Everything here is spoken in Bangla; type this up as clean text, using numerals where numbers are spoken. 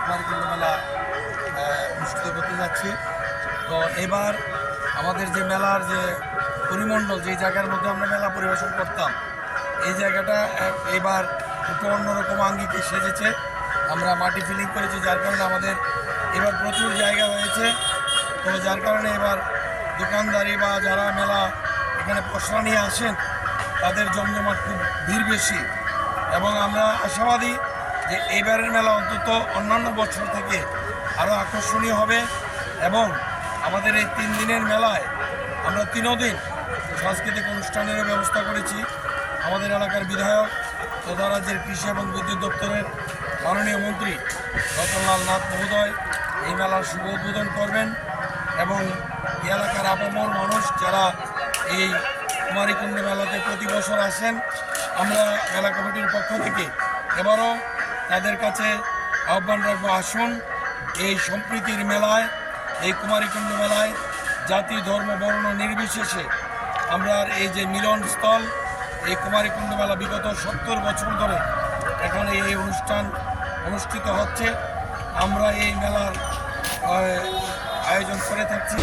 কুমারীকুণ্ড মেলা অনুষ্ঠিত করতে যাচ্ছি। তো এবার আমাদের যে মেলার যে পরিমণ্ডল, যে জায়গার মধ্যে আমরা মেলা পরিবেশন করতাম, এই জায়গাটা এবার একটু অন্যরকম আঙ্গিকে সেজেছে। আমরা মাটি ফিলিং করেছি, যার কারণে আমাদের এবার প্রচুর জায়গা হয়েছে। তো যার কারণে এবার দোকানদারি বা যারা মেলা এখানে পসরা নিয়ে আসেন তাদের জমজমাট খুব ভিড় বেশি, এবং আমরা আশাবাদী যে এইবারের মেলা অন্তত অন্যান্য বছর থেকে আরও আকর্ষণীয় হবে। এবং আমাদের এই 3 দিনের মেলায় আমরা 3 দিন সাংস্কৃতিক অনুষ্ঠানেরও ব্যবস্থা করেছি। আমাদের এলাকার বিধায়ক তথা রাজ্যের কৃষি এবং বিদ্যুৎ দপ্তরের মাননীয় মন্ত্রী রতনলাল নাথ মহোদয় এই মেলার শুভ উদ্বোধন করবেন, এবং এই এলাকার আপামর মানুষ যারা এই কুমারীকুণ্ড মেলাতে প্রতি বছর আসেন, আমরা মেলা কমিটির পক্ষ থেকে এবারও তাদের কাছে আহ্বান রাখবো, আসুন এই সম্প্রীতির মেলায়, এই কুমারীকুণ্ড মেলায় জাতি ধর্ম বর্ণ নির্বিশেষে আমরা এই যে মিলনস্থল, এই কুমারীকুণ্ড মেলা বিগত 70 বছর ধরে এখানে এই অনুষ্ঠান অনুষ্ঠিত হচ্ছে। আমরা এই মেলার আয়োজন করে থাকছি।